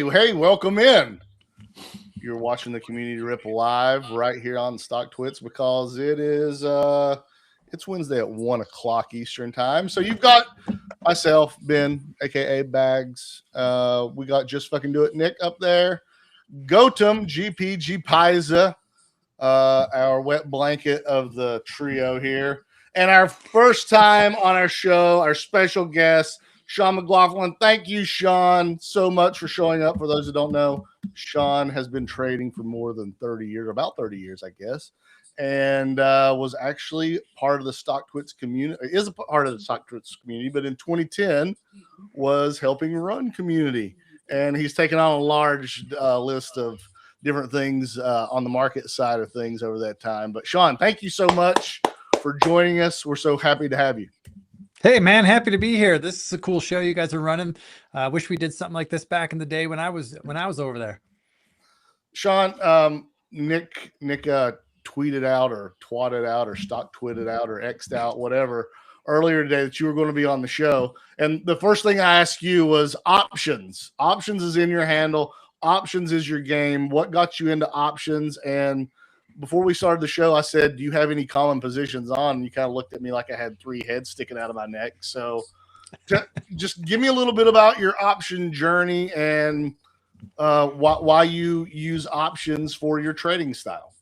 Hey, welcome in. You're watching the Community Ripple live right here on Stocktwits because it is it's Wednesday at 1 o'clock Eastern time. So you've got myself, Ben, aka Bags. We got Just Fucking Do It Nick up there. Gautam, Gpaisa, our wet blanket of the trio here. And our first time on our show, our special guest, Sean McLaughlin. Thank you, Sean, so much for showing up. For those who don't know, Sean has been trading for more than 30 years, about 30 years, I guess, and was actually part of the Stocktwits community, is a part of the Stocktwits community, but in 2010 was helping run community. And he's taken on a large list of different things on the market side of things over that time. But Sean, thank you so much for joining us. We're so happy to have you. Hey man, happy to be here. This is a cool show you guys are running. Wish we did something like this back in the day when I was over there. Sean, Nick tweeted out or twatted out or stock twitted out or X'd out, whatever, earlier today that you were going to be on the show. And the first thing I asked you was options. Options is in your handle. Options is your game. What got you into options? And before we started the show, I said, do you have any common positions on? And you kind of looked at me like I had three heads sticking out of my neck. So just give me a little bit about your option journey and why you use options for your trading style.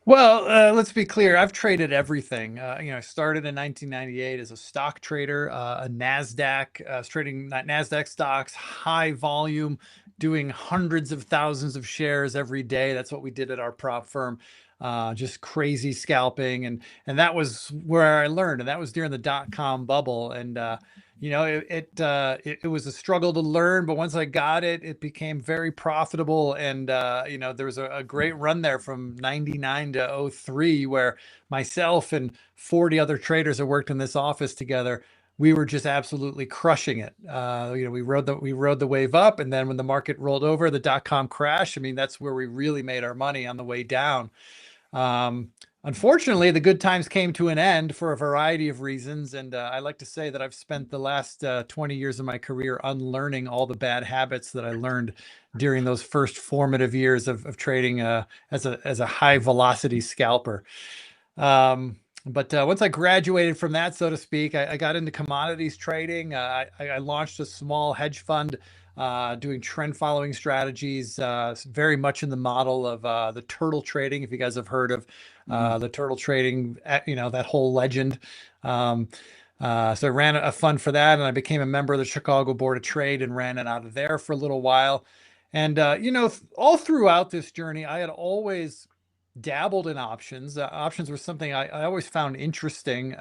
Well, let's be clear. I've traded everything. I started in 1998 as a stock trader, a NASDAQ, I was trading NASDAQ stocks, high volume, doing hundreds of thousands of shares every day. That's what we did at our prop firm. Just crazy scalping. And that was where I learned. And that was during the dot-com bubble. And, it was a struggle to learn, but once I got it, it became very profitable. And, there was a great run there from 99 to 03, where myself and 40 other traders that worked in this office together, we were just absolutely crushing it. We rode the wave up, and then when the market rolled over, the dot-com crash, that's where we really made our money on the way down. Unfortunately, the good times came to an end for a variety of reasons. And I like to say that I've spent the last 20 years of my career unlearning all the bad habits that I learned during those first formative years of trading as a high velocity scalper. But once I graduated from that, so to speak, I got into commodities trading. I launched a small hedge fund doing trend following strategies, very much in the model of the turtle trading. If you guys have heard of the turtle trading, that whole legend. So I ran a fund for that, and I became a member of the Chicago Board of Trade and ran it out of there for a little while. And, all throughout this journey, I had always dabbled in options. Options were something I always found interesting.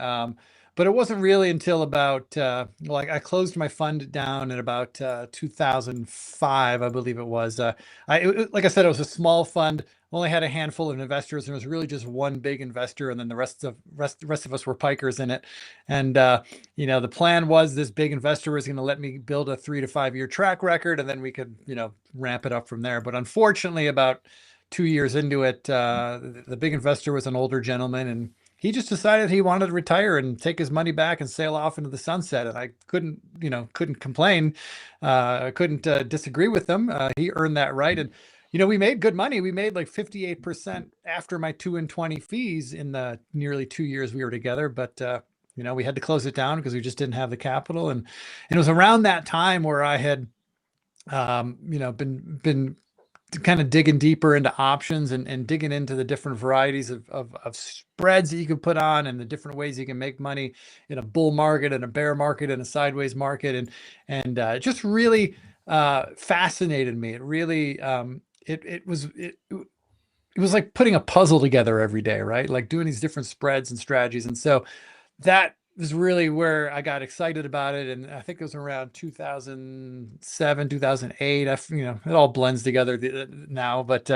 But it wasn't really until about, I closed my fund down in about 2005, I believe it was. Like I said, it was a small fund, only had a handful of investors, and it was really just one big investor, and then the rest of us were pikers in it. And the plan was this big investor was going to let me build a 3 to 5 year track record, and then we could ramp it up from there. But unfortunately, about 2 years into it, the big investor was an older gentleman, and he just decided he wanted to retire and take his money back and sail off into the sunset. And I couldn't complain. I couldn't disagree with him. He earned that right. And, we made good money. We made like 58% after my 2 and 20 fees in the nearly 2 years we were together. But, we had to close it down because we just didn't have the capital. And it was around that time where I had, been kind of digging deeper into options and digging into the different varieties of spreads that you can put on and the different ways you can make money in a bull market and a bear market and a sideways market. And it just really fascinated me. It really it was like putting a puzzle together every day, right? Like doing these different spreads and strategies. And so that was really where I got excited about it. And I think it was around 2007, 2008. It all blends together now, but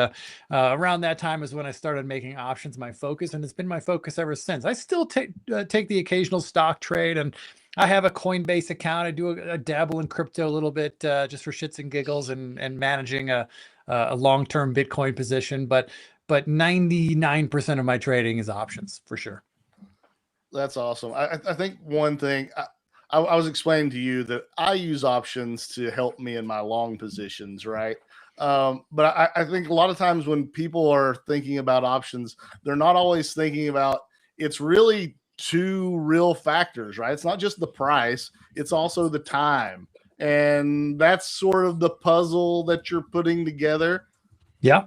around that time is when I started making options my focus, and it's been my focus ever since. I still take the occasional stock trade, and I have a Coinbase account. I do a dabble in crypto a little bit, just for shits and giggles, and managing a long-term Bitcoin position. But 99% of my trading is options for sure. That's awesome. I think one thing I was explaining to you that I use options to help me in my long positions, right? But I think a lot of times when people are thinking about options, they're not always thinking about it's really two real factors, right? It's not just the price, it's also the time. And that's sort of the puzzle that you're putting together. Yeah.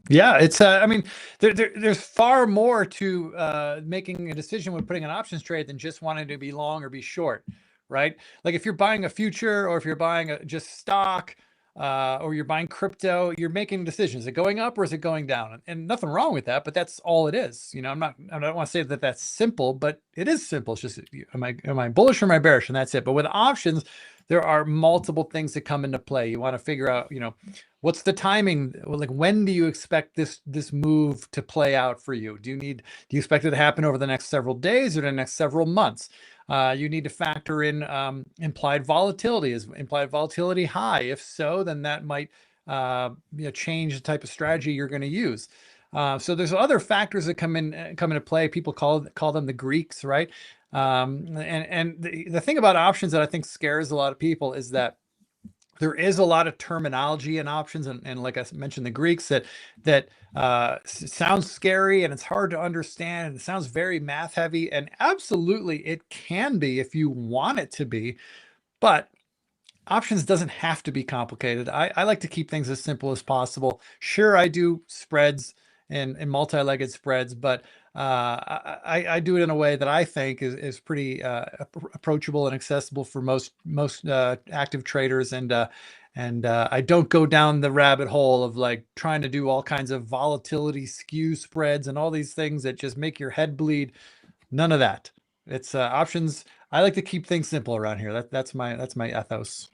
Yeah, it's I mean, there's far more to making a decision when putting an options trade than just wanting to be long or be short, right? Like if you're buying a future, or if you're buying just stock, or you're buying crypto, you're making decisions. Is it going up or is it going down? And nothing wrong with that, but that's all it is. I don't want to say that that's simple, but it is simple. It's just, am I bullish or am I bearish? And that's it. But with options, there are multiple things that come into play. You want to figure out, what's the timing? Like, when do you expect this move to play out for you? Do you expect it to happen over the next several days or the next several months? You need to factor in implied volatility. Is implied volatility high? If so, then that might change the type of strategy you're going to use. So there's other factors that come into play. People call them the Greeks, right? And the thing about options that I think scares a lot of people is that there is a lot of terminology in options, and like I mentioned, the Greeks that sounds scary, and it's hard to understand, and it sounds very math heavy, and absolutely it can be if you want it to be, but options doesn't have to be complicated. I like to keep things as simple as possible. Sure, I do spreads and multi-legged spreads, but I do it in a way that I think is pretty approachable and accessible for most active traders. And I don't go down the rabbit hole of like trying to do all kinds of volatility skew spreads and all these things that just make your head bleed. None of that. It's options. I like to keep things simple around here. That's my ethos.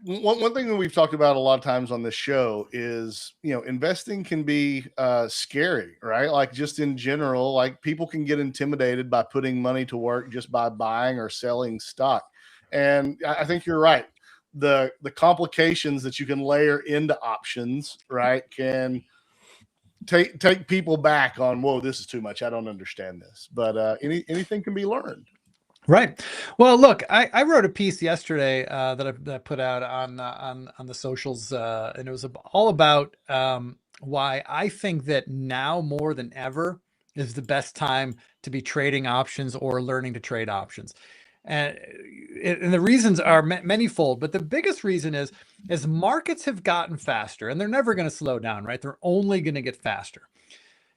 One thing that we've talked about a lot of times on this show is, investing can be scary, right? Like just in general, like people can get intimidated by putting money to work just by buying or selling stock. And I think you're right. The complications that you can layer into options, right, can take people back on, whoa, this is too much. I don't understand this. But anything can be learned. Right. Well, look, I wrote a piece yesterday that I put out on the socials, and it was all about why I think that now more than ever is the best time to be trading options or learning to trade options. And the reasons are manyfold, but the biggest reason is as markets have gotten faster, and they're never going to slow down, right? They're only going to get faster.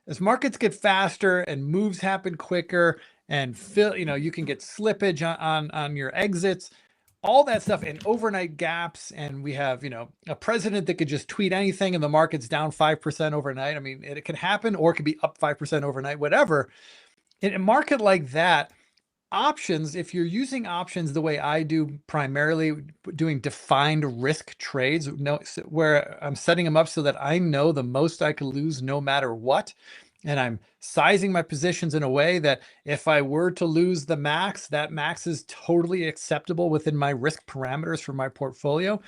As markets get faster and moves happen quicker, and you can get slippage on your exits, all that stuff, and overnight gaps. And we have, a president that could just tweet anything and the market's down 5% overnight. I mean, it can happen, or it could be up 5% overnight, whatever. In a market like that, options, if you're using options the way I do, primarily doing defined risk trades, where I'm setting them up so that I know the most I could lose no matter what. And I'm sizing my positions in a way that if I were to lose the max, that max is totally acceptable within my risk parameters for my portfolio.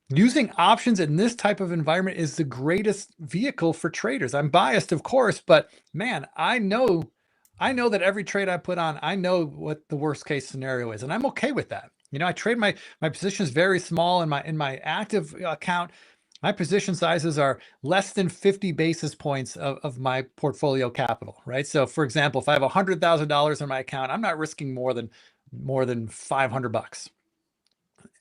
Using options in this type of environment is the greatest vehicle for traders. I'm biased, of course, but man, I know that every trade I put on, I know what the worst case scenario is, and I'm okay with that. I trade my positions very small in my active account. My position sizes are less than 50 basis points of my portfolio capital, right? So for example, if I have $100,000 in my account, I'm not risking more than $500.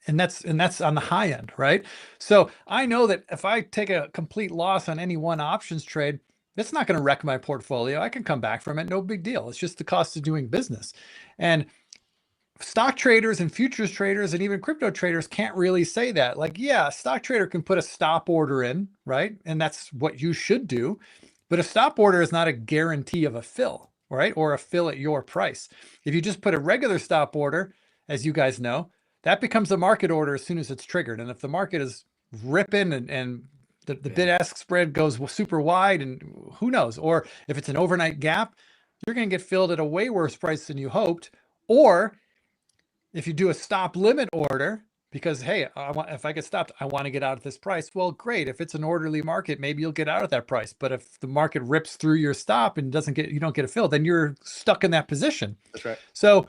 And that's on the high end, right? So I know that if I take a complete loss on any one options trade, it's not going to wreck my portfolio. I can come back from it. No big deal. It's just the cost of doing business. And stock traders and futures traders and even crypto traders can't really say that. Like, yeah, a stock trader can put a stop order in, right? And that's what you should do. But a stop order is not a guarantee of a fill, right? Or a fill at your price. If you just put a regular stop order, as you guys know, that becomes a market order as soon as it's triggered. And if the market is ripping and the bid-ask spread goes super wide, and who knows, or if it's an overnight gap, you're going to get filled at a way worse price than you hoped. Or if you do a stop limit order, because, hey, if I get stopped, I want to get out at this price. Well, great. If it's an orderly market, maybe you'll get out at that price. But if the market rips through your stop and you don't get a fill, then you're stuck in that position. That's right. So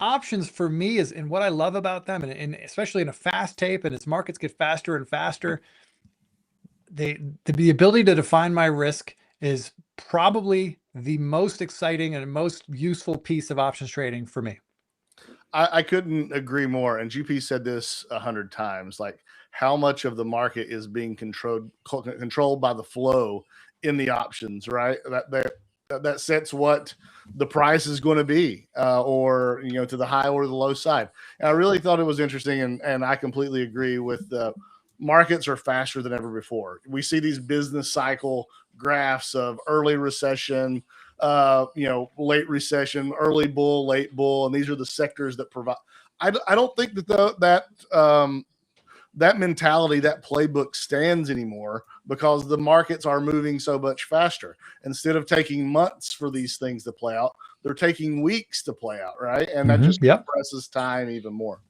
options for me is, and what I love about them, and especially in a fast tape, and as markets get faster and faster, the ability to define my risk is probably the most exciting and most useful piece of options trading for me. I couldn't agree more. And GP said this 100 times, like how much of the market is being controlled by the flow in the options, right? That sets what the price is going to be, or, to the high or the low side. And I really thought it was interesting. And I completely agree with markets are faster than ever before. We see these business cycle graphs of early recession, late recession, early bull, late bull, and these are the sectors that provide. I don't think that that mentality, that playbook stands anymore, because the markets are moving so much faster. Instead of taking months for these things to play out, they're taking weeks to play out, right? And that just compresses time even more.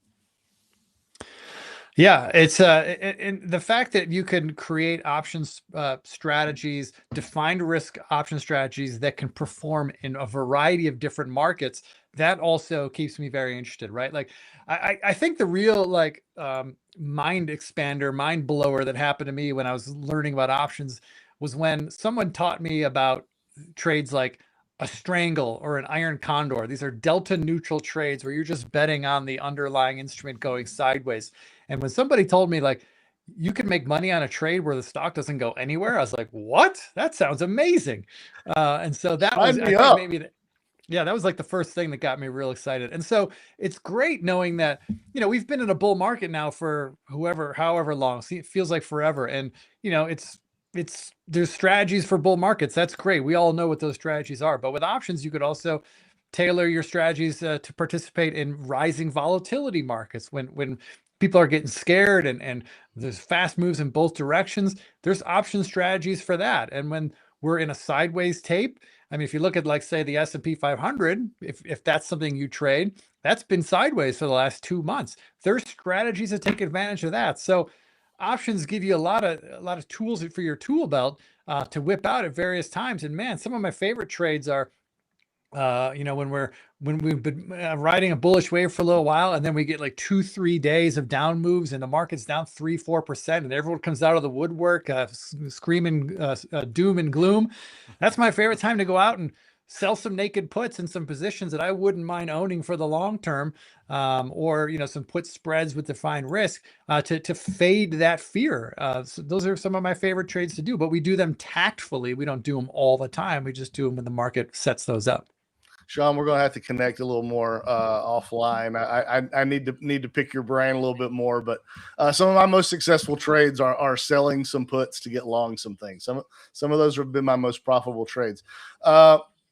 Yeah, it's and the fact that you can create options strategies, defined risk option strategies that can perform in a variety of different markets, that also keeps me very interested, right? Like, I think the real mind expander, mind blower that happened to me when I was learning about options was when someone taught me about trades like a strangle or an iron condor. These are delta neutral trades where you're just betting on the underlying instrument going sideways. And when somebody told me, like, you can make money on a trade where the stock doesn't go anywhere, I was like, what? That sounds amazing. And so that was, I think maybe, that was like the first thing that got me real excited. And so it's great knowing that, we've been in a bull market now for however long. See, it feels like forever. And, there's strategies for bull markets. That's great. We all know what those strategies are. But with options, you could also tailor your strategies to participate in rising volatility markets when people are getting scared and there's fast moves in both directions. There's option strategies for that. And when we're in a sideways tape, I mean, if you look at, like, say, the S&P 500, if that's something you trade, that's been sideways for the last 2 months. There's strategies to take advantage of that. So options give you a lot of tools for your tool belt to whip out at various times. And man, some of my favorite trades are, when we've been riding a bullish wave for a little while, and then we get like 2-3 days of down moves and the market's down 3-4%, and everyone comes out of the woodwork screaming doom and gloom. That's my favorite time to go out and sell some naked puts in some positions that I wouldn't mind owning for the long term, or some put spreads with defined risk to fade that fear. So those are some of my favorite trades to do, but we do them tactfully. We don't do them all the time. We just do them when the market sets those up. Sean, we're going to have to connect a little more offline. I need to pick your brain a little bit more, but some of my most successful trades are selling some puts to get long some things. Some of those have been my most profitable trades.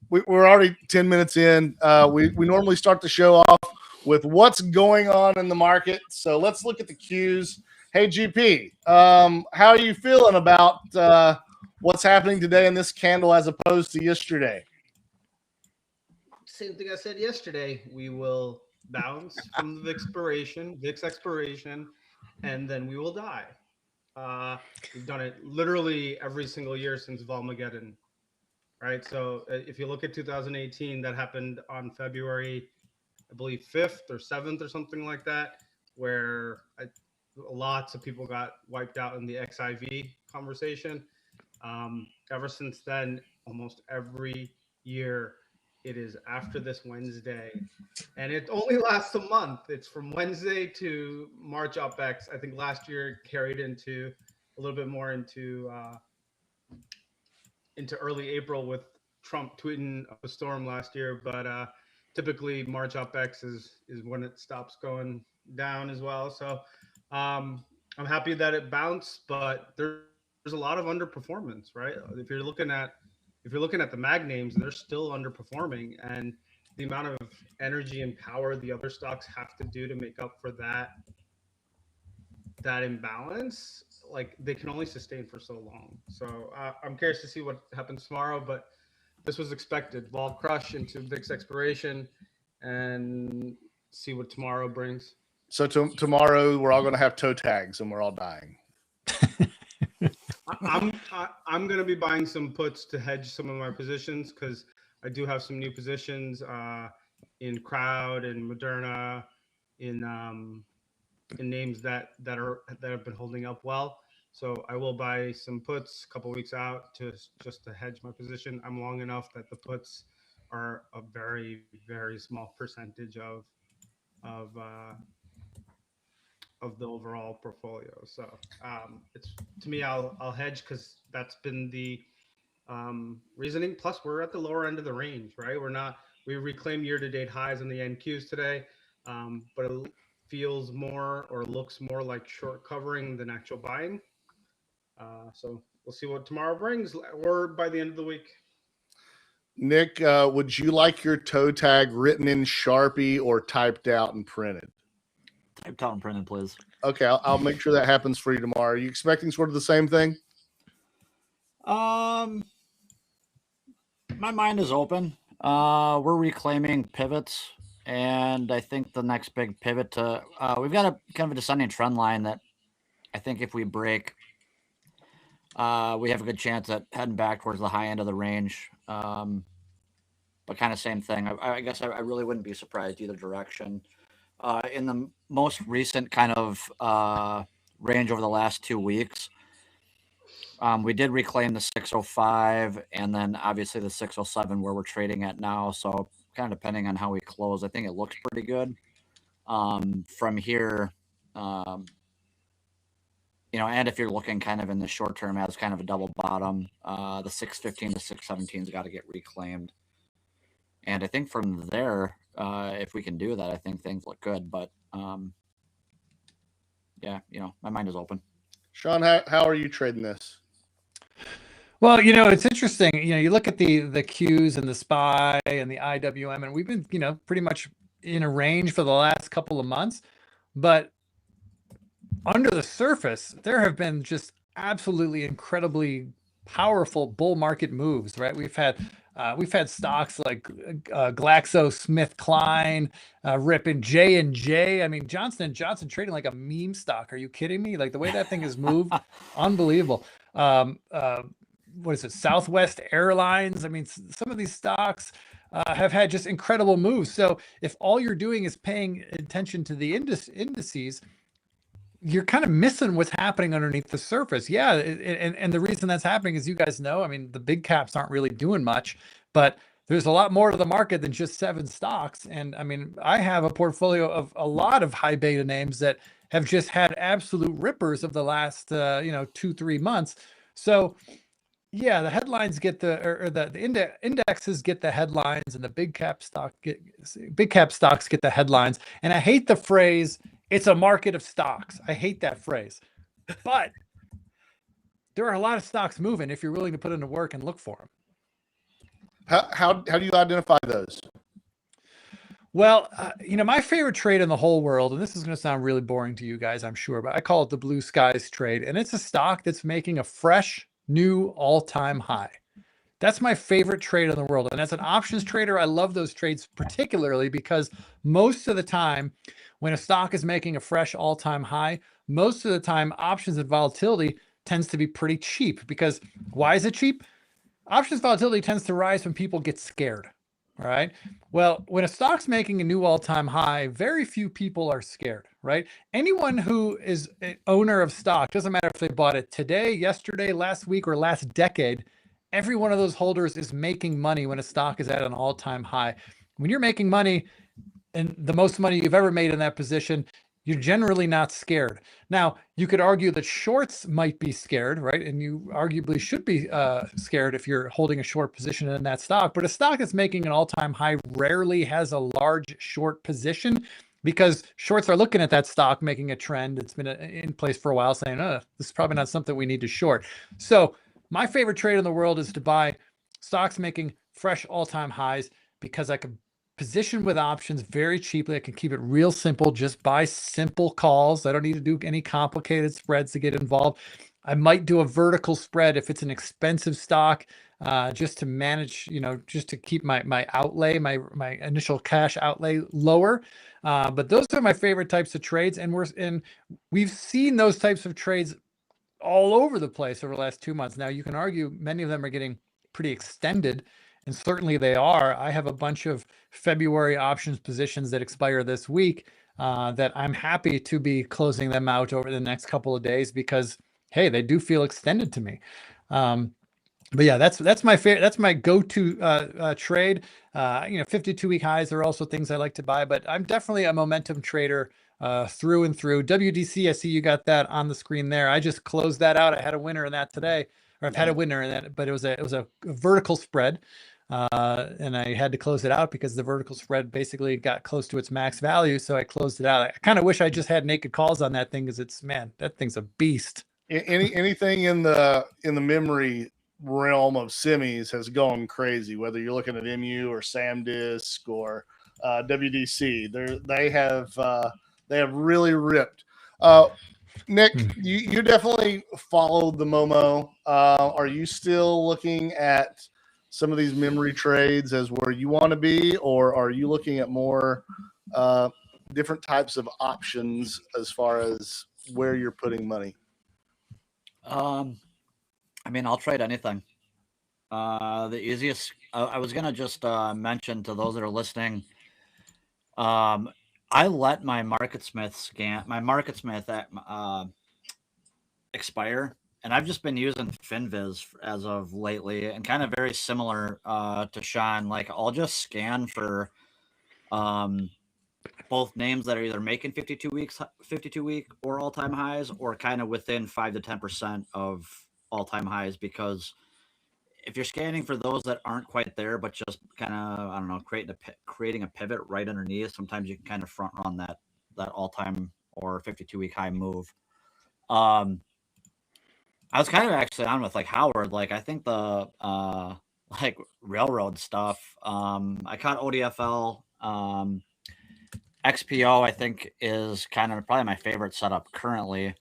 We're already 10 minutes in. We normally start the show off with what's going on in the market. So let's look at the cues. Hey, GP, how are you feeling about what's happening today in this candle as opposed to yesterday? Same thing I said yesterday. We will bounce from the VIX expiration, and then we will die. We've done it literally every single year since Volmageddon, right? So if you look at 2018, that happened on February, I believe 5th or 7th or something like that, where lots of people got wiped out in the XIV conversation. Ever since then, almost every year, it is after this Wednesday, and it only lasts a month. It's from Wednesday to March UpX. I think last year carried into a little bit more into early April with Trump tweeting up a storm last year. But typically March UpX is when it stops going down as well. So I'm happy that it bounced, but there's a lot of underperformance, right? If you're looking at the mag names, they're still underperforming, and the amount of energy and power the other stocks have to do to make up for that imbalance, like they can only sustain for so long. So I'm curious to see what happens tomorrow, but this was expected. Vol crush into VIX expiration and see what tomorrow brings. So tomorrow we're all going to have toe tags and we're all dying. I'm going to be buying some puts to hedge some of my positions because I do have some new positions in Crowd and Moderna, in names that have been holding up well. So I will buy some puts a couple weeks out just to hedge my position. I'm long enough that the puts are a very, very small percentage of the overall portfolio. So it's, to me, I'll hedge because that's been the reasoning. Plus, we're at the lower end of the range, right? We reclaimed year-to-date highs on the NQs today, but it feels more or looks more like short covering than actual buying. So we'll see what tomorrow brings, or by the end of the week. Nick, would you like your toe tag written in Sharpie or typed out and printed? Typed out and printed, please. Okay, I'll make sure that happens for you tomorrow. Are you expecting sort of the same thing? My mind is open. We're reclaiming pivots, and I think the next big pivot to we've got a kind of a descending trend line that I think if we break, we have a good chance at heading back towards the high end of the range. But kind of same thing. I guess I really wouldn't be surprised either direction. In the most recent kind of range over the last 2 weeks, we did reclaim the 605 and then obviously the 607 where we're trading at now. So kind of depending on how we close, I think it looks pretty good. From here, and if you're looking kind of in the short term as kind of a double bottom, the 615 to 617's got to get reclaimed. And I think from there, if we can do that, I think things look good. But my mind is open. Sean, how are you trading this? Well, it's interesting. You look at the Qs and the SPY and the IWM, and we've been, pretty much in a range for the last couple of months. But under the surface, there have been just absolutely incredibly powerful bull market moves, right? We've had stocks like GlaxoSmithKline, ripping J&J. I mean, Johnson & Johnson trading like a meme stock. Are you kidding me? Like the way that thing has moved, unbelievable. What is it? Southwest Airlines. I mean, some of these stocks have had just incredible moves. So if all you're doing is paying attention to the indices, you're kind of missing what's happening underneath the surface. Yeah. And the reason that's happening is, you guys know, I mean, the big caps aren't really doing much, but there's a lot more to the market than just 7 stocks. And I mean, I have a portfolio of a lot of high beta names that have just had absolute rippers of the last, 2-3 months. So yeah, the headlines get the indexes get the headlines, and the big cap stocks get the headlines. And I hate the phrase, it's a market of stocks. I hate that phrase, but there are a lot of stocks moving if you're willing to put in the work and look for them. How do you identify those? Well, my favorite trade in the whole world, and this is going to sound really boring to you guys, I'm sure, but I call it the blue skies trade. And it's a stock that's making a fresh new all-time high. That's my favorite trade in the world. And as an options trader, I love those trades particularly because most of the time when a stock is making a fresh all-time high, most of the time options and volatility tends to be pretty cheap. Because why is it cheap? Options volatility tends to rise when people get scared. All right. Well, when a stock's making a new all-time high, very few people are scared, right? Anyone who is an owner of stock, doesn't matter if they bought it today, yesterday, last week, or last decade, every one of those holders is making money when a stock is at an all-time high. When you're making money and the most money you've ever made in that position, you're generally not scared. Now, you could argue that shorts might be scared, right? And you arguably should be scared if you're holding a short position in that stock. But a stock that's making an all-time high rarely has a large short position, because shorts are looking at that stock making a trend. It's been in place for a while, saying, this is probably not something we need to short. So my favorite trade in the world is to buy stocks making fresh all-time highs, because I can position with options very cheaply. I can keep it real simple, just buy simple calls. I don't need to do any complicated spreads to get involved. I might do a vertical spread if it's an expensive stock, just to manage, just to keep my outlay, my initial cash outlay lower. But those are my favorite types of trades, and we've seen those types of trades all over the place over the last 2 months. Now, you can argue many of them are getting pretty extended, and certainly they are. I have a bunch of February options positions that expire this week that I'm happy to be closing them out over the next couple of days, because, hey, they do feel extended to me. But yeah, that's my favorite. That's my go-to trade. 52-week highs are also things I like to buy, but I'm definitely a momentum trader through and through. WDC, I see you got that on the screen there. I just closed that out. I had a winner in that today, or I've had a winner in that, but it was a vertical spread. And I had to close it out because the vertical spread basically got close to its max value. So I closed it out. I kind of wish I just had naked calls on that thing, because that thing's a beast. Anything in the memory realm of semis has gone crazy, whether you're looking at MU or SanDisk or WDC. They have really ripped. Nick, you definitely followed the Momo. Are you still looking at some of these memory trades as where you want to be, or are you looking at more different types of options as far as where you're putting money? I mean, I'll trade anything. The easiest, I was going to just mention to those that are listening, I let my MarketSmith expire, and I've just been using FinViz as of lately, and kind of very similar to Sean. Like, I'll just scan for both names that are either making 52-week or all-time highs, or kind of within 5 to 10% of all-time highs, because if you're scanning for those that aren't quite there, but just kind of, I don't know, creating a pivot right underneath, sometimes you can kind of front run that all-time or 52-week high move. I was kind of actually on with like Howard. Like, I think the like railroad stuff. I caught ODFL. XPO, I think, is kind of probably my favorite setup currently.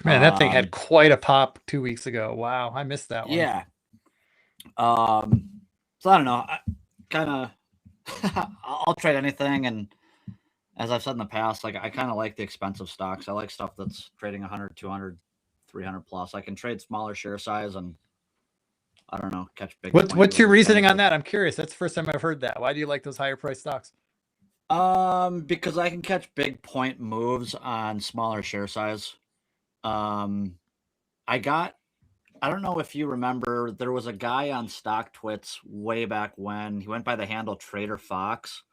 Man, that thing had quite a pop 2 weeks ago. Wow, I missed that one. Yeah. So I don't know. I kind of I'll trade anything, and as I've said in the past, like, I kind of like the expensive stocks. I like stuff that's trading 100, 200, 300 plus. I can trade smaller share size, and I don't know, catch big. What's your reasoning on that? I'm curious. That's the first time I've heard that. Why do you like those higher price stocks? Because I can catch big point moves on smaller share size. I don't know if you remember, there was a guy on Stocktwits way back when. He went by the handle Trader Fox.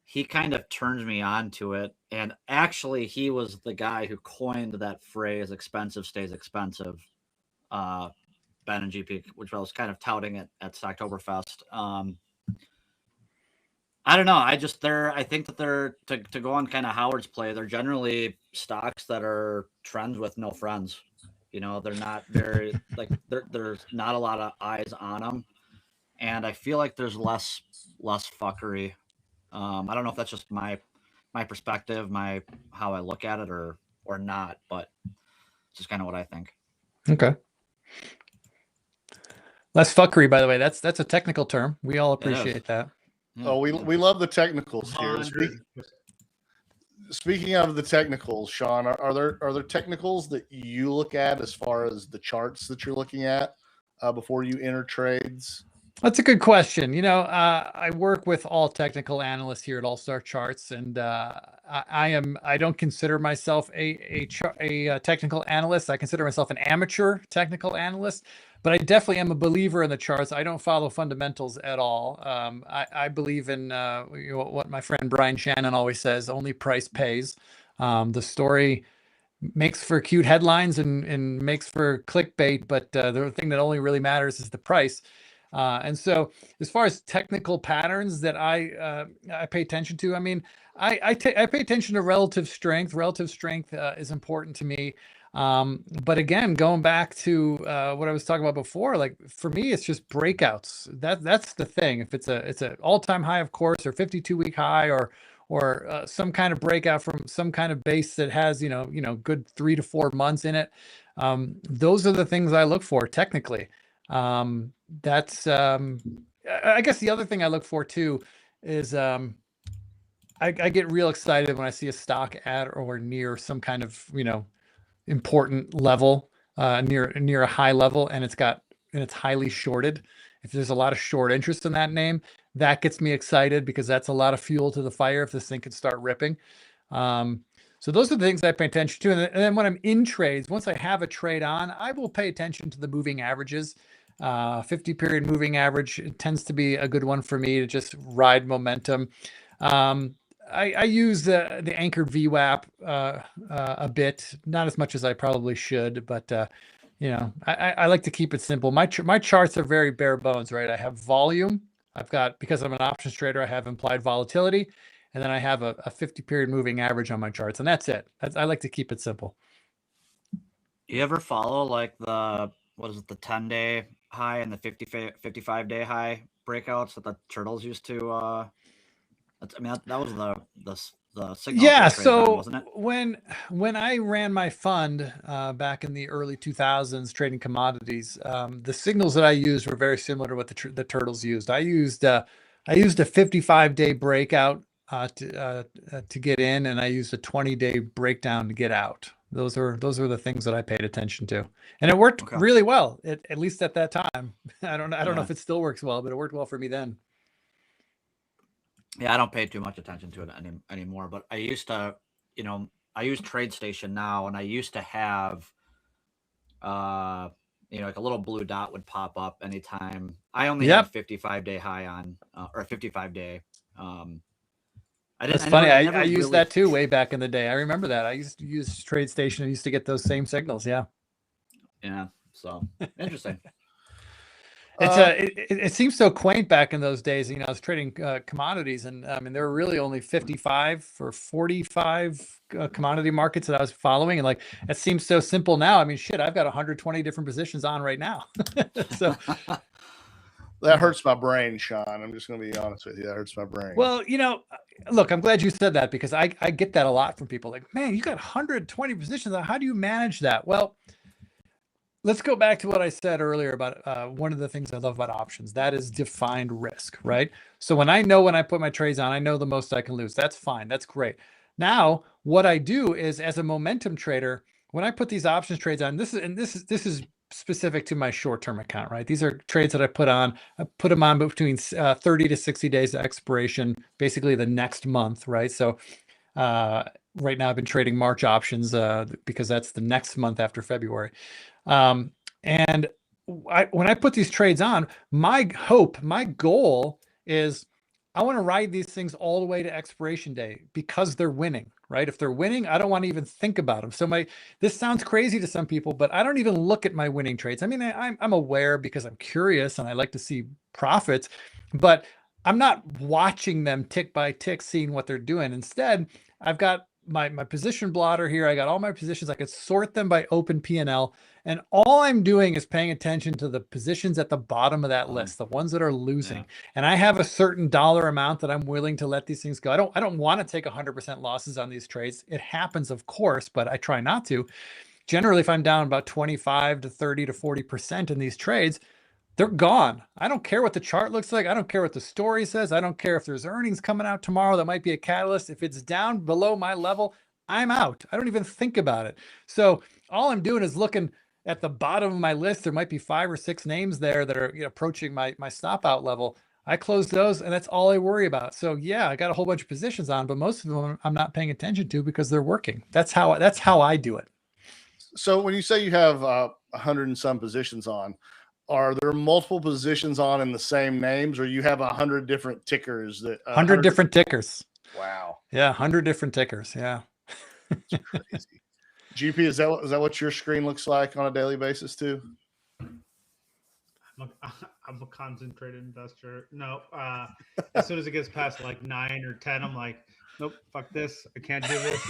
He kind of turned me on to it. And actually, he was the guy who coined that phrase, expensive stays expensive, Ben and GP, which I was kind of touting at Stocktoberfest. I don't know. I think that they're, to go on kind of Howard's play, they're generally stocks that are trends with no friends. They're not very, like, there's not a lot of eyes on them. And I feel like there's less fuckery. I don't know if that's just my perspective, how I look at it, or not, but it's just kind of what I think. Okay. Less fuckery, by the way. That's a technical term. We all appreciate that. Oh, we love the technicals here. Speaking of the technicals, Sean, are there technicals that you look at as far as the charts that you're looking at before you enter trades? That's a good question. I work with all technical analysts here at All Star Charts, and I don't consider myself a technical analyst. I consider myself an amateur technical analyst, but I definitely am a believer in the charts. I don't follow fundamentals at all. I believe in what my friend Brian Shannon always says: only price pays. The story makes for cute headlines and makes for clickbait, but the thing that only really matters is the price. And so as far as technical patterns that I pay attention to, I mean, I pay attention to relative strength. Relative strength is important to me. But again, going back to what I was talking about before, like for me, it's just breakouts. That's the thing. If it's an all-time high, of course, or 52-week high, or some kind of breakout from some kind of base that has, good 3 to 4 months in it. Those are the things I look for technically. That's, I guess the other thing I look for too is, I get real excited when I see a stock at or near some kind of, important level, near a high level, and it's highly shorted. If there's a lot of short interest in that name, that gets me excited because that's a lot of fuel to the fire if this thing could start ripping. So those are the things I pay attention to. And then when I'm in trades, once I have a trade on, I will pay attention to the moving averages. 50-period moving average tends to be a good one for me to just ride momentum. I use the anchored VWAP a bit, not as much as I probably should, but I like to keep it simple. My charts are very bare bones, right? I have volume. I've got, because I'm an options trader, I have implied volatility, and then I have a 50-period moving average on my charts, and that's it. I like to keep it simple. You ever follow like the 10-day high and the 55-day high breakouts that the turtles used to? That was the signal. Yeah. So wasn't it? When I ran my fund back in the early 2000s trading commodities, the signals that I used were very similar to what the turtles used. I used a 55-day breakout to get in, and I used a 20-day breakdown to get out. Those are the things that I paid attention to, and it worked really well. At least at that time. I don't know if it still works well, but it worked well for me then. Yeah, I don't pay too much attention to it anymore. But I used to, I use TradeStation now, and I used to have, like a little blue dot would pop up anytime. I only had a 55-day high on, or a 55-day. That's funny. I used that too way back in the day. I remember that. I used to use TradeStation. I used to get those same signals. Yeah. Yeah. So interesting. It seems so quaint back in those days. I was trading commodities, and I mean there were really only 55 or 45 commodity markets that I was following, and like it seems so simple now. I mean, shit, I've got 120 different positions on right now. So that hurts my brain, Sean. I'm just going to be honest with you. That hurts my brain. Well, look, I'm glad you said that because I get that a lot from people. Like, man, you got 120 positions. How do you manage that? Well, let's go back to what I said earlier about one of the things I love about options. That is defined risk, right? So when I put my trades on, I know the most I can lose. That's fine. That's great. Now, what I do is, as a momentum trader, when I put these options trades on, this is specific to my short-term account, right? These are trades that I put on. I put them on between 30 to 60 days of expiration, basically the next month, right? So right now I've been trading March options because that's the next month after February. And when I put these trades on, my goal is I want to ride these things all the way to expiration day because they're winning, right? If they're winning, I don't want to even think about them. So this sounds crazy to some people, but I don't even look at my winning trades. I mean, I'm aware because I'm curious and I like to see profits, but I'm not watching them tick by tick, seeing what they're doing. Instead, I've got my position blotter here. I got all my positions. I could sort them by open P&L. And all I'm doing is paying attention to the positions at the bottom of that list, the ones that are losing. Yeah. And I have a certain dollar amount that I'm willing to let these things go. I don't want to take 100% losses on these trades. It happens, of course, but I try not to. Generally, if I'm down about 25 to 30 to 40% in these trades, they're gone. I don't care what the chart looks like. I don't care what the story says. I don't care if there's earnings coming out tomorrow that might be a catalyst. If it's down below my level, I'm out. I don't even think about it. So all I'm doing is looking at the bottom of my list. There might be 5 or 6 names there that are approaching my stop out level. I close those, and that's all I worry about. So yeah, I got a whole bunch of positions on, but most of them I'm not paying attention to because they're working. That's how I do it. So when you say you have 100 and some positions on, are there multiple positions on in the same names, or you have 100 different tickers? 100 different tickers. Wow. Yeah, 100 different tickers. Yeah. It's crazy. GP, is that what your screen looks like on a daily basis too? I'm a concentrated investor. No, as soon as it gets past like 9 or 10, I'm like, nope, fuck this. I can't do this.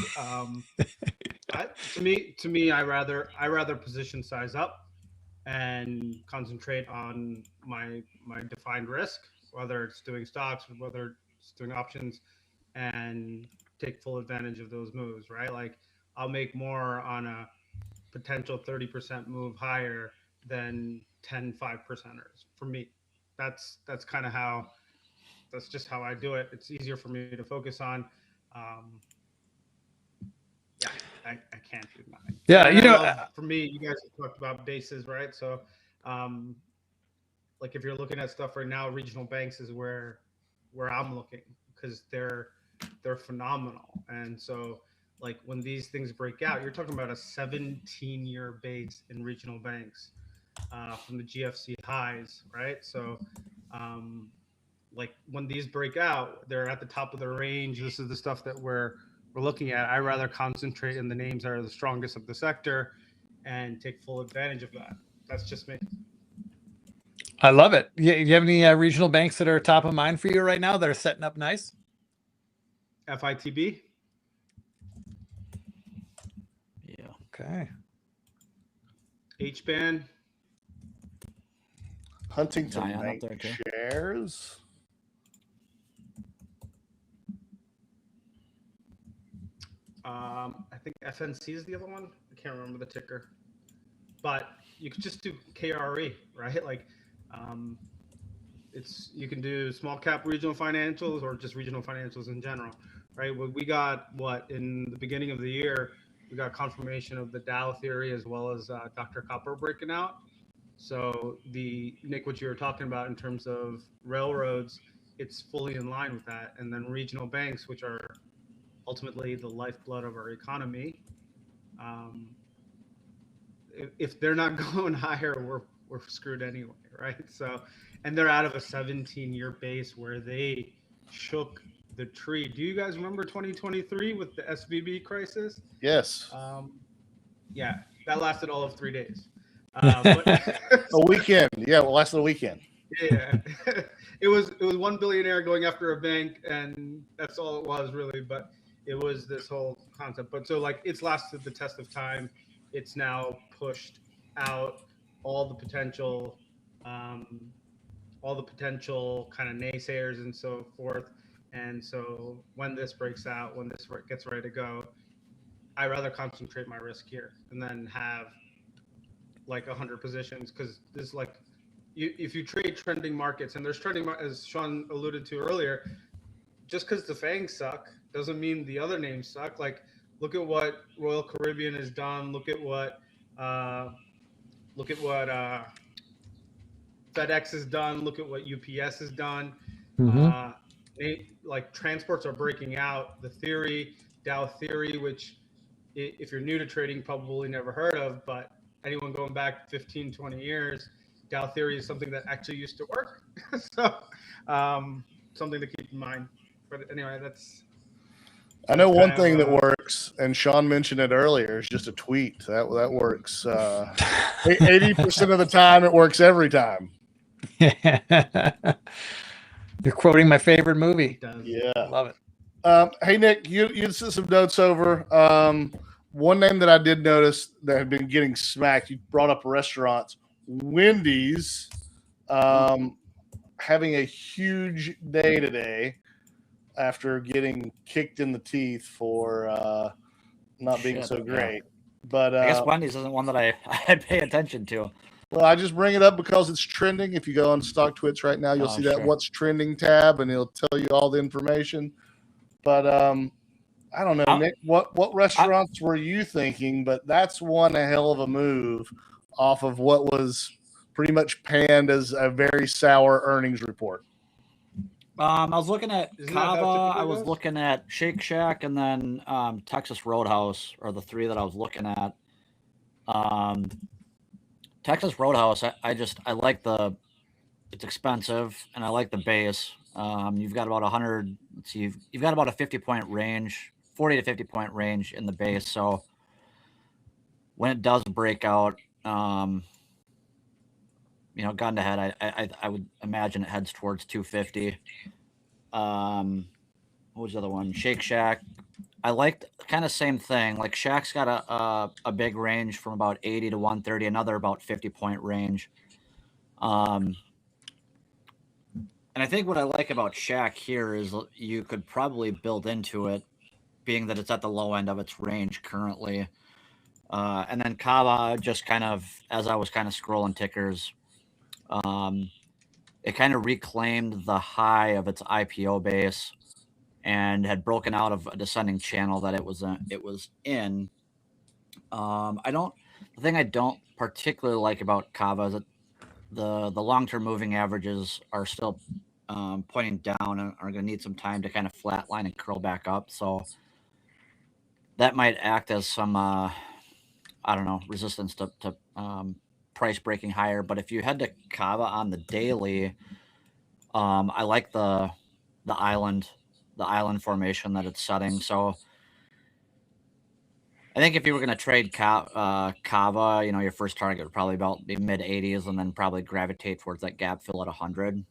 To me, I rather position size up and concentrate on my defined risk, whether it's doing stocks or whether it's doing options, and take full advantage of those moves. Right, like I'll make more on a potential 30% move higher than 10 5%ers for me. That's kind of how, that's just how I do it. It's easier for me to focus on. Yeah, I can't do mine. Yeah, And for me, you guys have talked about bases, right? So like if you're looking at stuff right now, regional banks is where I'm looking, because they're phenomenal. And so like when these things break out, you're talking about a 17-year base in regional banks from the GFC highs, right? So like when these break out, they're at the top of the range. This is the stuff that we're looking at. I rather concentrate in the names that are the strongest of the sector and take full advantage of that. That's just me. I love it. You have any regional banks that are top of mind for you right now that are setting up nice? FITB. Yeah. Okay. HBAN. Huntington Zion Bank up there too. shares. I think FNC is the other one. I can't remember the ticker, but you could just do KRE, right? Like, you can do small cap regional financials or just regional financials in general, right? We got in the beginning of the year, we got confirmation of the Dow theory as well as Dr. Copper breaking out. So Nick, what you were talking about in terms of railroads, it's fully in line with that. And then regional banks, which are ultimately the lifeblood of our economy, if they're not going higher, we're screwed anyway, right? So, and they're out of a 17-year base where they shook the tree. Do you guys remember 2023 with the SVB crisis? Yes. Yeah, that lasted all of 3 days. But a weekend. Yeah, well, lasted a weekend. Yeah, it was one billionaire going after a bank, and that's all it was really. But it was this whole concept. But so like it's lasted the test of time. It's now pushed out all the potential kind of naysayers and so forth. And so when this breaks out, when this gets ready to go, I rather concentrate my risk here and then have like 100 positions, because this like if you trade trending markets, and there's trending, as Sean alluded to earlier, just because the FANGs suck doesn't mean the other names suck. Like look at what Royal Caribbean has done. Look at what FedEx has done. Look at what UPS has done. Like transports are breaking out. The theory, Dow theory, which if you're new to trading, probably never heard of, but anyone going back 15, 20 years, Dow theory is something that actually used to work. So something to keep in mind. But anyway, I know one thing that works, and Sean mentioned it earlier, is just a tweet. That works. 80% of the time, it works every time. You're quoting my favorite movie. Yeah. Love it. Hey, Nick, you sent some notes over. One name that I did notice that had been getting smacked, you brought up restaurants. Wendy's having a huge day today after getting kicked in the teeth for not being so great. Yeah. But I guess Wendy's isn't one that I pay attention to. Well, I just bring it up because it's trending. If you go on Stocktwits right now, you'll see that What's Trending tab, and it'll tell you all the information. But I don't know, Nick, what restaurants were you thinking? But that's one hell of a move off of what was pretty much panned as a very sour earnings report. I was looking at Kava, I was looking at Shake Shack, and then Texas Roadhouse are the three that I was looking at. Texas Roadhouse, I like it's expensive, and I like the base. You've got about 100. Let's see, you've got about a 50-point range 40 to 50 point range in the base. So when it does break out, gun to head, I would imagine it heads towards 250. What was the other one? Shake Shack. I liked kind of same thing. Like Shack's got a big range from about 80 to 130, another about 50 point range. And I think what I like about Shack here is you could probably build into it, being that it's at the low end of its range currently. And then Kava, just kind of, as I was kind of scrolling tickers, it kind of reclaimed the high of its IPO base and had broken out of a descending channel that it was in. The thing I don't particularly like about Kava is that the long-term moving averages are still pointing down and are going to need some time to kind of flatline and curl back up. So that might act as some, resistance to price breaking higher. But if you head to Kava on the daily, I like the island formation that it's setting. So I think if you were going to trade Kava, your first target would probably be mid 80s and then probably gravitate towards that gap fill at 100.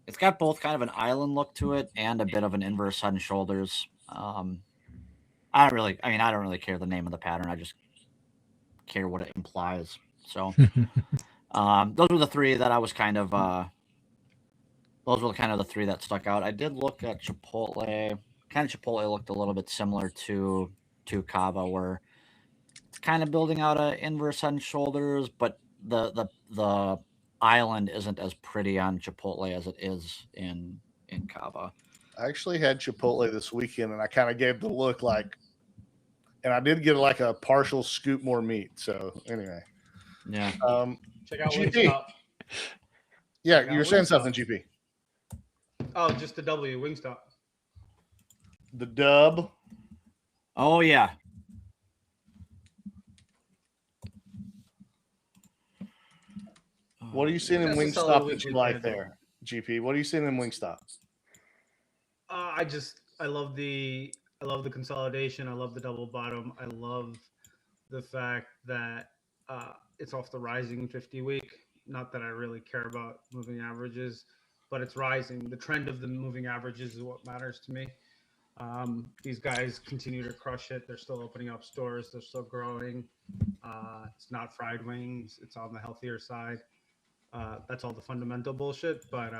It's got both kind of an island look to it and a bit of an inverse head and shoulders. I don't really care the name of the pattern. I just care what it implies. So those were the three that I was kind of those were kind of the three that stuck out. I did look at Chipotle. Chipotle looked a little bit similar to Kava, where it's kind of building out a inverse head and shoulders, but the island isn't as pretty on Chipotle as it is in Kava. I actually had Chipotle this weekend, and I kind of gave the look like, and I did get like a partial scoop more meat. So anyway, yeah. Check out GP. Wingstop. Yeah, you were saying something, GP. Oh, just the W, Wingstop. The dub. Oh yeah. What are you seeing in Wingstop that you like there, GP? What are you seeing in Wingstop? I love the consolidation. I love the double bottom. I love the fact that it's off the rising 50 week. Not that I really care about moving averages, but it's rising. The trend of the moving averages is what matters to me. These guys continue to crush it. They're still opening up stores. They're still growing. It's not fried wings. It's on the healthier side. That's all the fundamental bullshit, but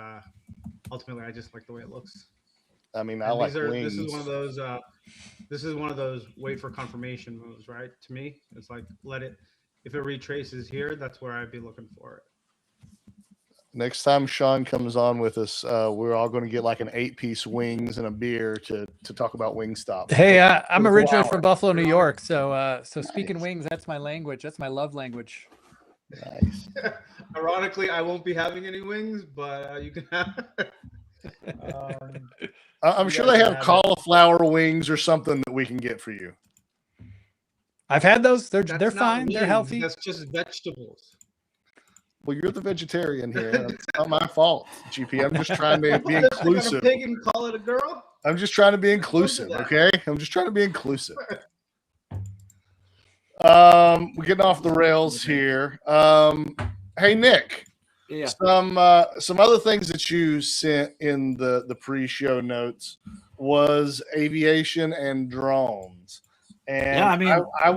ultimately, I just like the way it looks. I mean, I like wings. This is one of those wait for confirmation moves, right? To me, it's like if it retraces here, that's where I'd be looking for it. Next time Sean comes on with us, we're all going to get like an 8-piece wings and a beer to talk about Wingstop. Hey, I'm originally from Buffalo, New York, so speaking wings, that's my language. That's my love language. Nice. Ironically, I won't be having any wings, but you can have. I'm sure they have cauliflower wings or something that we can get for you. I've had those. They're fine. Wings. They're healthy. That's just vegetables. Well, you're the vegetarian here. It's not my fault, GP. I'm just trying to be inclusive. Pig and call it a girl? I'm just trying to be inclusive, okay? I'm just trying to be inclusive. We're getting off the rails here. Hey, Nick. Yeah. Some other things that you sent in the pre-show notes was aviation and drones. And yeah, I mean, I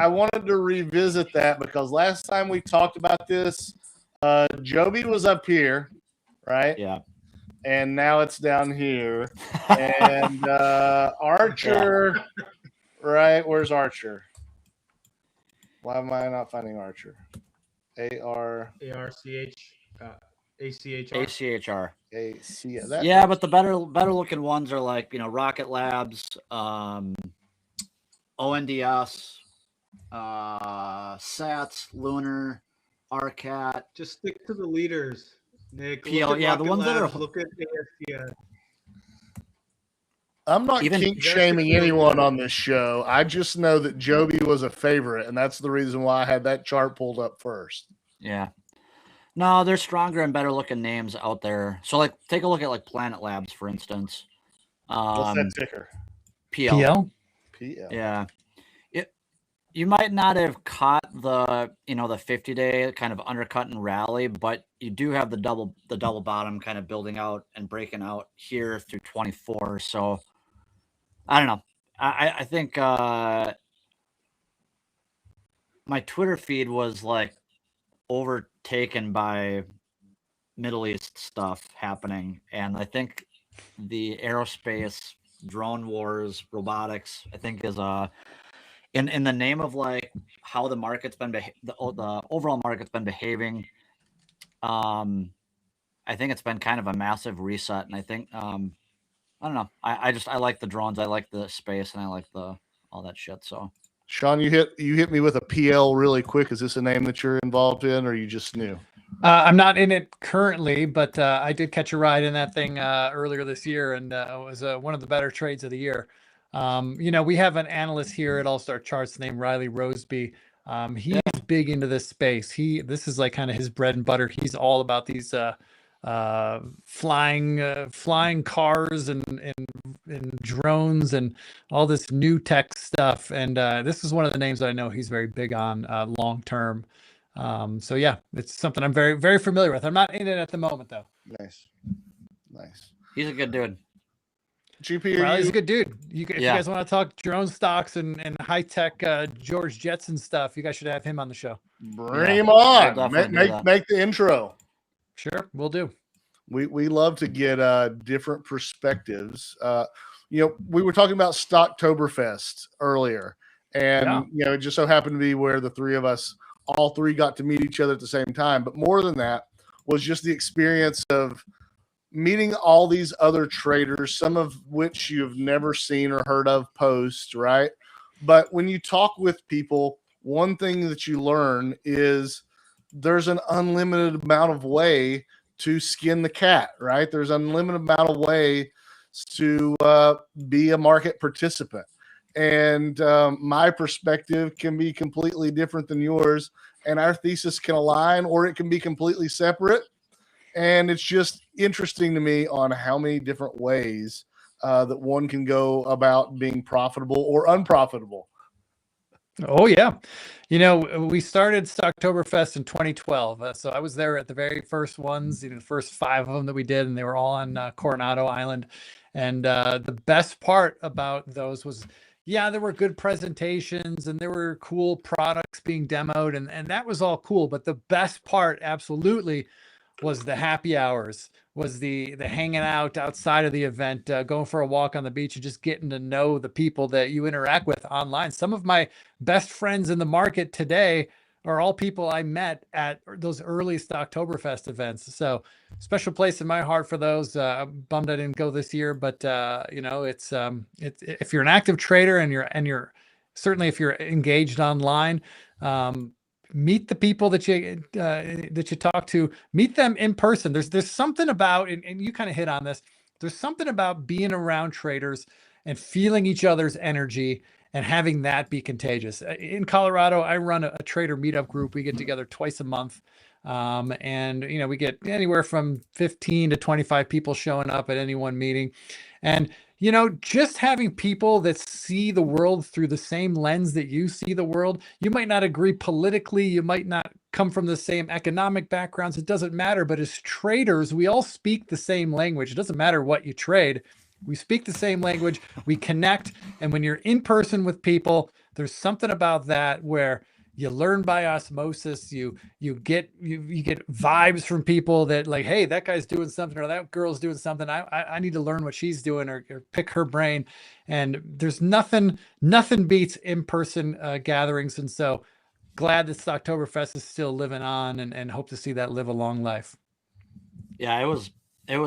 wanted to revisit that because last time we talked about this, Joby was up here, right? Yeah. And now it's down here. And Archer, right? Where's Archer? Why am I not finding Archer? ARCH. ACHR. ACHR. Yeah, but the better looking ones are like, Rocket Labs, ONDS, SATS, Lunar, RCAT. Just stick to the leaders, Nick. PL, yeah, the ones Labs, that are. Look at ASPS. I'm not kink shaming anyone on this show. I just know that Joby was a favorite, and that's the reason why I had that chart pulled up first. Yeah. No, there's stronger and better looking names out there. So, take a look at Planet Labs, for instance. What's that ticker? PL. PL. Yeah. You might not have caught the, the 50-day kind of undercut and rally, but you do have the double bottom kind of building out and breaking out here through 24. So I don't know. I think my Twitter feed was like overtaken by Middle East stuff happening. And I think the aerospace, drone wars, robotics, I think is in the name of like how the market's been the overall market's been behaving. I think it's been kind of a massive reset, and I think I don't know. I like the drones, I like the space, and I like all that shit. So Sean, you hit me with a PL really quick. Is this a name that you're involved in, or you just new? I'm not in it currently, but I did catch a ride in that thing earlier this year, and it was one of the better trades of the year. We have an analyst here at All Star Charts named Riley Roseby. He's big into this space. This is like kind of his bread and butter. He's all about these flying cars and drones and all this new tech stuff. And this is one of the names that I know he's very big on long term. So yeah, it's something I'm very, very familiar with. I'm not in it at the moment though. Nice. he's a good dude. GP, Riley's a good dude. If you Yeah. guys want to talk drone stocks and high tech George Jetson stuff, you guys should have him on the show. bring him we'll on. definitely do that. Make the intro. Sure, we'll do. We love to get different perspectives. We were talking about Stocktoberfest earlier, and it just so happened to be where the three of us, all three, got to meet each other at the same time. But more than that was just the experience of meeting all these other traders, some of which you've never seen or heard of post, right? But when you talk with people, one thing that you learn is there's an unlimited amount of way to skin the cat, right? There's an unlimited amount of ways to be a market participant. And my perspective can be completely different than yours, and our thesis can align, or it can be completely separate. And it's just interesting to me on how many different ways that one can go about being profitable or unprofitable. Oh yeah. We started Stocktoberfest in 2012. So I was there at the very first ones, the first 5 of them that we did, and they were all on Coronado Island. And the best part about those was, there were good presentations and there were cool products being demoed, and that was all cool. But the best part absolutely was the happy hours, was the hanging out outside of the event, going for a walk on the beach and just getting to know the people that you interact with online. Some of my best friends in the market today are all people I met at those early Stocktoberfest events. So special place in my heart for those. I'm bummed I didn't go this year, but it's if you're an active trader and you're certainly if you're engaged online, meet the people that you talk to, meet them in person. There's something about, and you kind of hit on this, there's something about being around traders and feeling each other's energy and having that be contagious. In Colorado, I run a trader meetup group. We get together twice a month. And we get anywhere from 15 to 25 people showing up at any one meeting. And just having people that see the world through the same lens that you see the world. You might not agree politically. You might not come from the same economic backgrounds. It doesn't matter. But as traders, we all speak the same language. It doesn't matter what you trade. We speak the same language. We connect. And when you're in person with people, there's something about that where you learn by osmosis. You get vibes from people that like, hey, that guy's doing something, or that girl's doing something. I need to learn what she's doing, or pick her brain. And there's nothing beats in-person gatherings. And so glad that Stocktoberfest is still living on, and hope to see that live a long life. Yeah, it was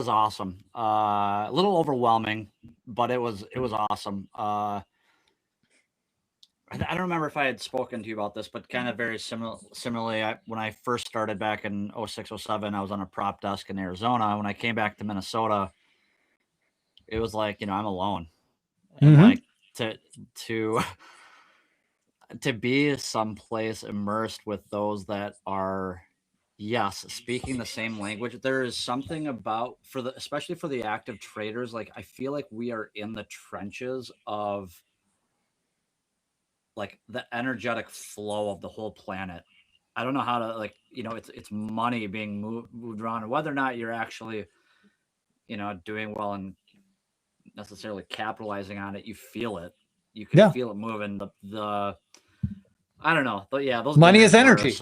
awesome. A little overwhelming, but it was awesome. I don't remember if I had spoken to you about this, but kind of very similarly, when I first started back in 06, 07, I was on a prop desk in Arizona. When I came back to Minnesota, it was like, I'm alone. And like to be someplace immersed with those that are, Yes, speaking the same language. There is something about especially for the active traders, like I feel like we are in the trenches of like the energetic flow of the whole planet. I don't know how to it's money being moved around, and whether or not you're actually, doing well and necessarily capitalizing on it, you feel it. You can feel it moving. The I don't know. But yeah, those money is energy.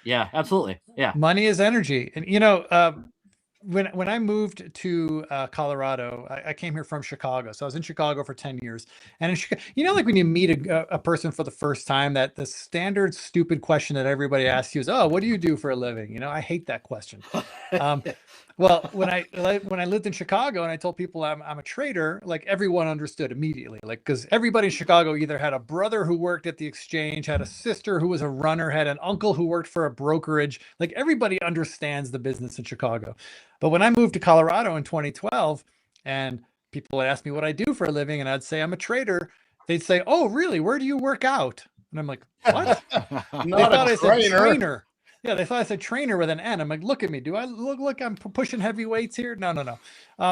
Yeah, absolutely. Yeah. Money is energy. And when I moved to Colorado, I came here from Chicago. So I was in Chicago for 10 years. And in Chicago, like when you meet a person for the first time, that the standard stupid question that everybody asks you is, oh, what do you do for a living? I hate that question. Well, when I lived in Chicago and I told people I'm a trader, like everyone understood immediately, like, because everybody in Chicago either had a brother who worked at the exchange, had a sister who was a runner, had an uncle who worked for a brokerage. Like everybody understands the business in Chicago. But when I moved to Colorado in 2012 and people would ask me what I do for a living and I'd say I'm a trader, they'd say, oh, really? Where do you work out? And I'm like, what? They thought I said trainer. Yeah, they thought I said trainer with an N. I'm like, look at me. Do I look I'm pushing heavy weights here? No.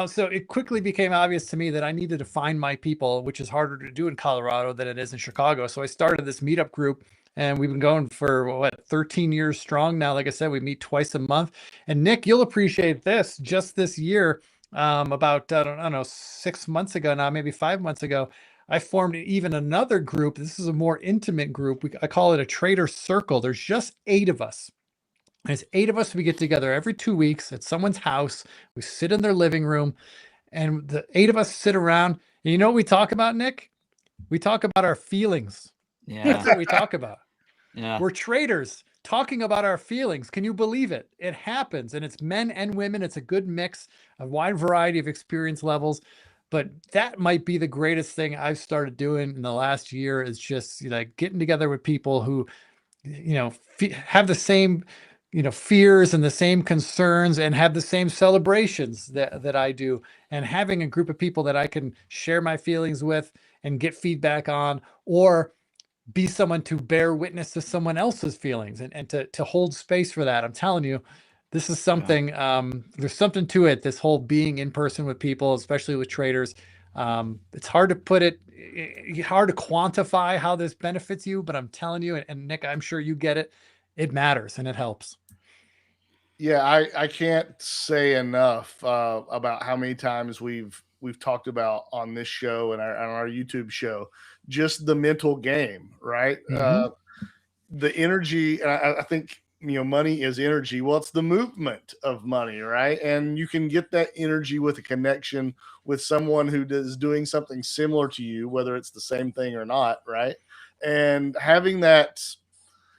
So it quickly became obvious to me that I needed to find my people, which is harder to do in Colorado than it is in Chicago. So I started this meetup group, and we've been going for 13 years strong now. Like I said, we meet twice a month. And Nick, you'll appreciate this. Just this year, about, I don't know, 6 months ago now, maybe 5 months ago, I formed even another group. This is a more intimate group. I call it a trader circle. There's just 8 of us. There's 8 of us. We get together every 2 weeks at someone's house. We sit in their living room, and the 8 of us sit around. And you know what we talk about, Nick? We talk about our feelings. Yeah. That's what we talk about. Yeah. We're traders talking about our feelings. Can you believe it? It happens, and it's men and women. It's a good mix, a wide variety of experience levels. But that might be the greatest thing I've started doing in the last year, is just getting together with people who, have the same, fears and the same concerns and have the same celebrations that I do, and having a group of people that I can share my feelings with and get feedback on, or be someone to bear witness to someone else's feelings and to hold space for that. I'm telling you, this is something, there's something to it, this whole being in person with people, especially with traders. It's hard to put it, hard to quantify how this benefits you, but I'm telling you, and Nick, I'm sure you get it. It matters and it helps. Yeah, I can't say enough about how many times we've talked about on this show and on our YouTube show, just the mental game, right? Mhm. The energy. I think money is energy. Well, it's the movement of money, right? And you can get that energy with a connection with someone who is doing something similar to you, whether it's the same thing or not, right? And having that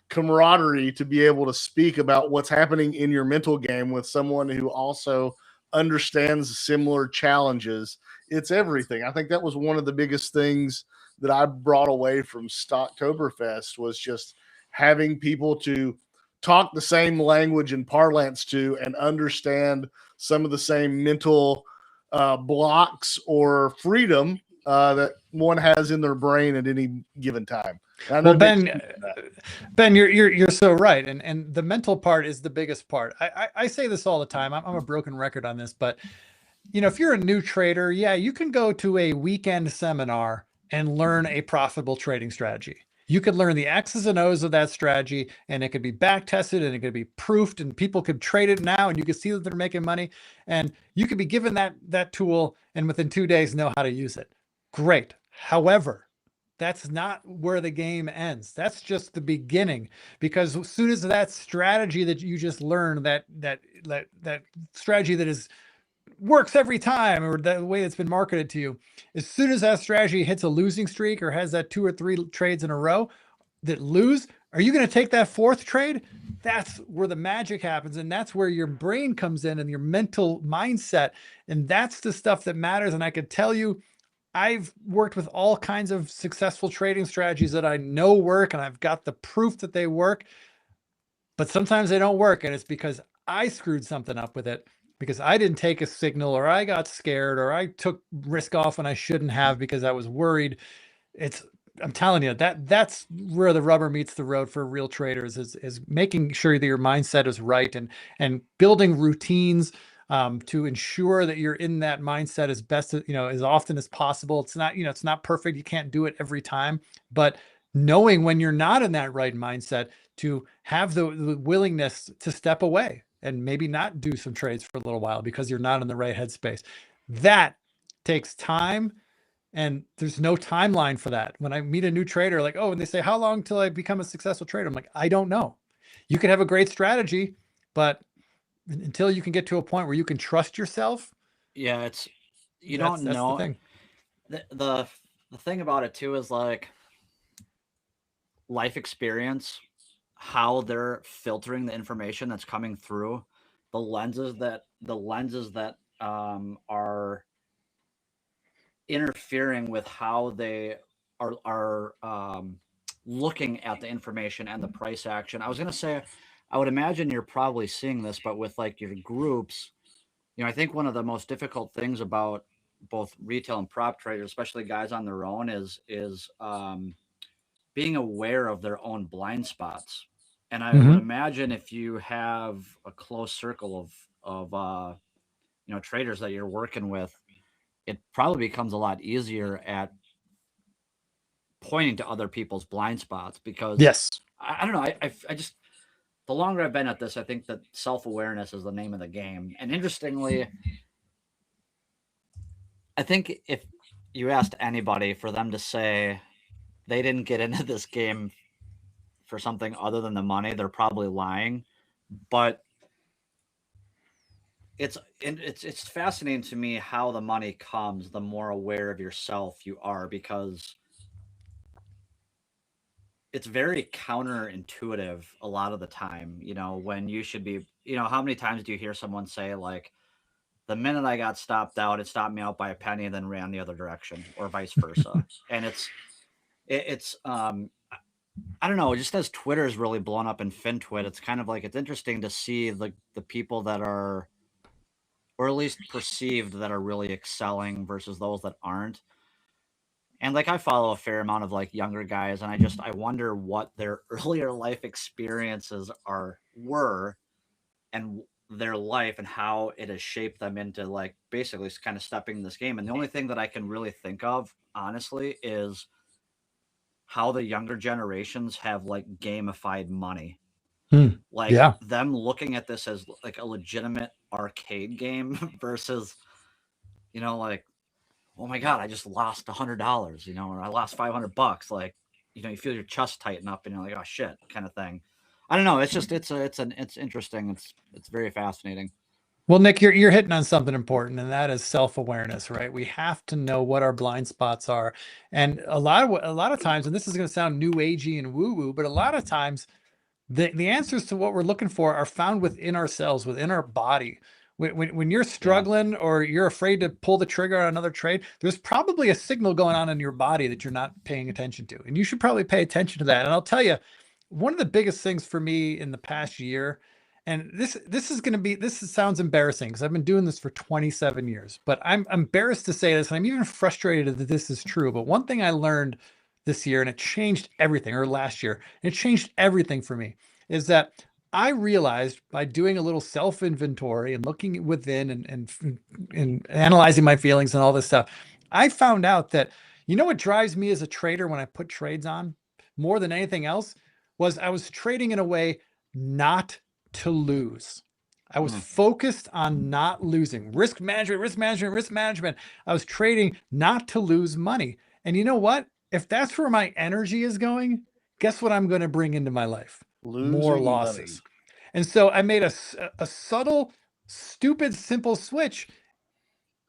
camaraderie to be able to speak about what's happening in your mental game with someone who also understands similar challenges, it's everything. I think that was one of the biggest things that I brought away from Stocktoberfest, was just having people to talk the same language and parlance to, and understand some of the same mental blocks or freedom that one has in their brain at any given time. Well, Ben, you're so right, and the mental part is the biggest part. I say this all the time. I'm a broken record on this, but if you're a new trader, yeah, you can go to a weekend seminar and learn a profitable trading strategy. You could learn the X's and O's of that strategy, and it could be back tested, and it could be proofed, and people could trade it now, and you could see that they're making money, and you could be given that tool, and within 2 days know how to use it. Great. However, that's not where the game ends. That's just the beginning, because as soon as that strategy that you just learned, that strategy that works every time, or the way it's been marketed to you, as soon as that strategy hits a losing streak or has that 2 or 3 trades in a row that lose, are you going to take that 4th trade? That's where the magic happens. And that's where your brain comes in and your mental mindset. And that's the stuff that matters. And I can tell you, I've worked with all kinds of successful trading strategies that I know work, and I've got the proof that they work, but sometimes they don't work. And it's because I screwed something up with it, because I didn't take a signal, or I got scared, or I took risk off when I shouldn't have because I was worried. It's I'm telling you, that's where the rubber meets the road for real traders, is making sure that your mindset is right, and building routines to ensure that you're in that mindset as best as, as often as possible. It's not, it's not perfect. You can't do it every time, but knowing when you're not in that right mindset, to have the willingness to step away and maybe not do some trades for a little while because you're not in the right headspace. That takes time. And there's no timeline for that. When I meet a new trader, like, oh, and they say, how long till I become a successful trader? I'm like, I don't know. You can have a great strategy, but until you can get to a point where you can trust yourself. Yeah, it's, you don't know. That's the thing. The thing about it too is like life experience, how they're filtering the information that's coming through, the lenses that are interfering with how they are looking at the information and the price action. I was going to say, I would imagine you're probably seeing this, but with like your groups, I think one of the most difficult things about both retail and prop traders, especially guys on their own, is being aware of their own blind spots. And I would imagine if you have a close circle of traders that you're working with, it probably becomes a lot easier at pointing to other people's blind spots, because yes, I don't know. I just, the longer I've been at this, I think that self-awareness is the name of the game. And interestingly, I think if you asked anybody for them to say they didn't get into this game for something other than the money, they're probably lying. But it's fascinating to me how the money comes, the more aware of yourself you are, because it's very counterintuitive a lot of the time, when you should be, how many times do you hear someone say, like, the minute I got stopped out, it stopped me out by a penny and then ran the other direction, or vice versa. And it's I don't know, just as Twitter is really blown up in FinTwit, it's kind of like, it's interesting to see the people that are, or at least perceived, that are really excelling versus those that aren't. And like, I follow a fair amount of like younger guys, and I wonder what their earlier life experiences were, and their life, and how it has shaped them into like basically kind of stepping in this game. And the only thing that I can really think of, honestly, is how the younger generations have like gamified money. Like, yeah, them looking at this as like a legitimate arcade game versus, like, oh my God, I just lost $100, or I lost $500. Like, you feel your chest tighten up and you're like, oh shit, kind of thing. I don't know. It's just, it's interesting. It's very fascinating. Well, Nick, you're hitting on something important, and that is self-awareness, right? We have to know what our blind spots are. And a lot of times, and this is going to sound new agey and woo-woo, but a lot of times the answers to what we're looking for are found within ourselves, within our body. When you're struggling or you're afraid to pull the trigger on another trade, there's probably a signal going on in your body that you're not paying attention to. And you should probably pay attention to that. And I'll tell you, one of the biggest things for me in the past year, and this sounds embarrassing because I've been doing this for 27 years, but I'm embarrassed to say this, and I'm even frustrated that this is true. But one thing I learned this year, and it changed everything, or last year, and it changed everything for me, is that I realized by doing a little self-inventory and looking within and analyzing my feelings and all this stuff, I found out that, what drives me as a trader when I put trades on more than anything else was I was trading in a way not to lose. I was focused on not losing. Risk management. I was trading not to lose money. And you know what? If that's where my energy is going, guess what I'm going to bring into my life? More losses. Money. And so I made a subtle, stupid, simple switch.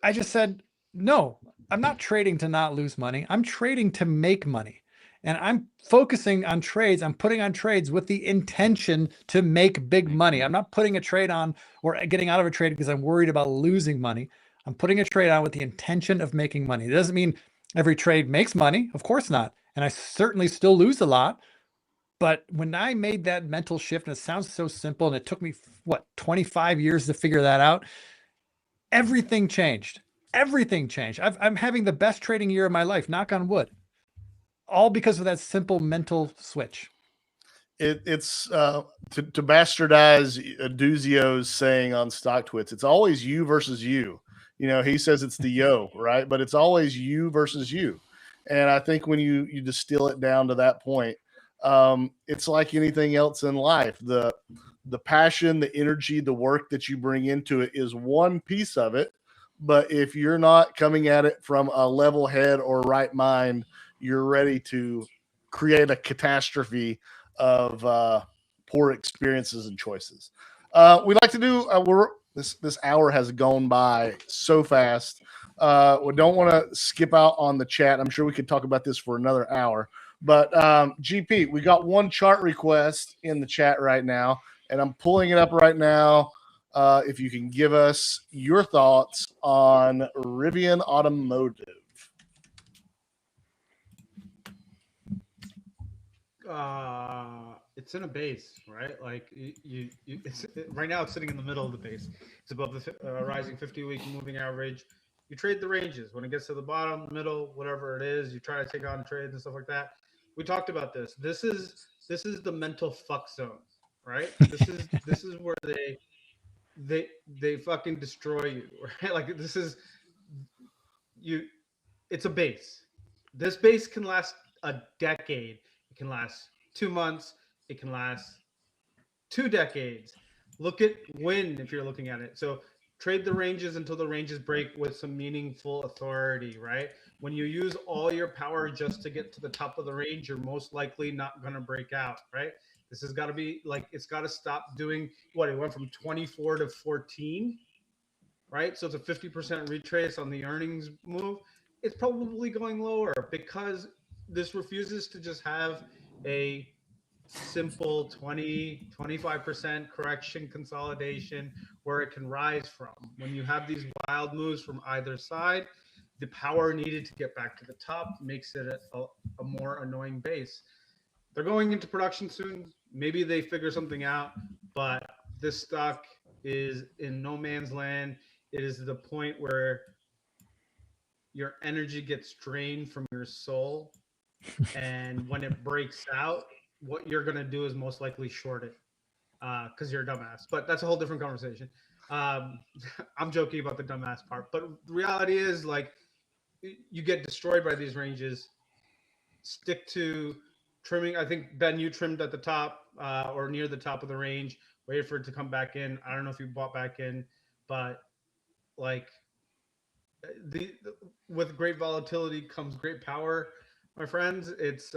I just said, no, I'm not trading to not lose money. I'm trading to make money. And I'm focusing on trades. I'm putting on trades with the intention to make big money. I'm not putting a trade on or getting out of a trade because I'm worried about losing money. I'm putting a trade on with the intention of making money. It doesn't mean every trade makes money. Of course not. And I certainly still lose a lot. But when I made that mental shift, and it sounds so simple, and it took me, 25 years to figure that out, everything changed. Everything changed. I'm having the best trading year of my life, knock on wood. all because of that simple mental switch. It's to bastardize Duzio's saying on Stocktwits, it's always you versus you. You know, he says it's the yo, right? But it's always you versus you. And I think when you distill it down to that point, it's like anything else in life. The passion, the energy, the work that you bring into it is one piece of it. But if you're not coming at it from a level head or right mind, you're ready to create a catastrophe of poor experiences and choices. We'd like to do. This hour has gone by so fast. We don't want to skip out on the chat. I'm sure we could talk about this for another hour. But GP, we got one chart request in the chat right now, and I'm pulling it up right now. If you can give us your thoughts on Rivian Automotive. It's in a base, right? Like right now it's sitting in the middle of the base. It's above the rising 50-week moving average. You trade the ranges. When it gets to the bottom, middle, whatever it is, you try to take on trades and stuff like that. We talked about this. This is the mental fuck zone, right? This is where they fucking destroy you, right? Like this is you. It's a base. This base can last a decade. It can last 2 months. It can last 2 decades. Look at when, if you're looking at it. So trade the ranges until the ranges break with some meaningful authority, right? When you use all your power just to get to the top of the range, you're most likely not going to break out, right? This has got to be like, it's got to stop doing what it went from 24 to 14, right? So it's a 50% retrace on the earnings move. It's probably going lower because this refuses to just have a simple 20-25% correction consolidation where it can rise from. When you have these wild moves from either side, the power needed to get back to the top makes it a more annoying base. They're going into production soon. Maybe they figure something out, but this stock is in no man's land. It is the point where your energy gets drained from your soul. And when it breaks out, what you're going to do is most likely short it because you're a dumbass. But that's a whole different conversation. I'm joking about the dumbass part. But the reality is, like, you get destroyed by these ranges. Stick to trimming. I think, Ben, you trimmed at the top or near the top of the range. Waited for it to come back in. I don't know if you bought back in, but like with great volatility comes great power, my friends. It's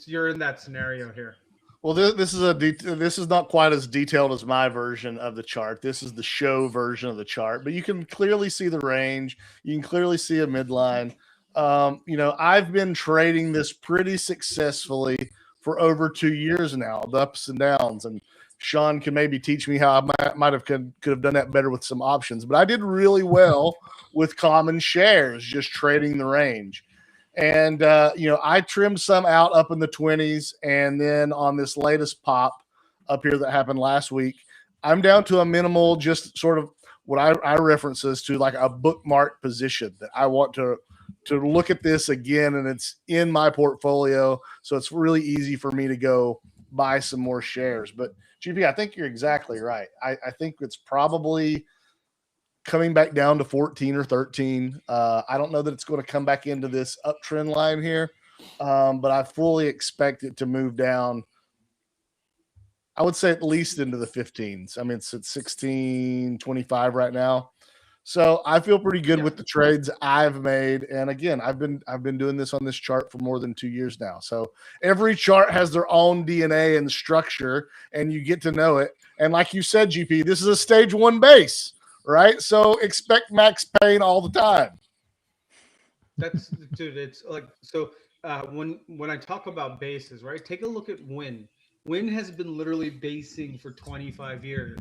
you're in that scenario here. Well, this is not quite as detailed as my version of the chart. This is the show version of the chart, but you can clearly see the range. You can clearly see a midline. You know, I've been trading this pretty successfully for over 2 years now, the ups and downs. And Sean can maybe teach me how I might have could have done that better with some options. But I did really well with common shares, just trading the range. And, you know, I trimmed some out up in the 20s. And then on this latest pop up here that happened last week, I'm down to a minimal, just sort of what I reference as to like a bookmark position that I want to look at this again. And it's in my portfolio. So it's really easy for me to go buy some more shares. But GP, I think you're exactly right. I think it's probably coming back down to 14 or 13. I don't know that it's going to come back into this uptrend line here, but I fully expect it to move down. I would say at least into the 15s. I mean, it's at 16.25 right now. So I feel pretty good with the trades I've made. And again, I've been doing this on this chart for more than 2 years now. So every chart has their own DNA and structure, and you get to know it. And like you said, GP, this is a stage 1 base, right? So expect max pain all the time. That's, dude, it's like, so when I talk about bases, right, take a look at Win. Win has been literally basing for 25 years,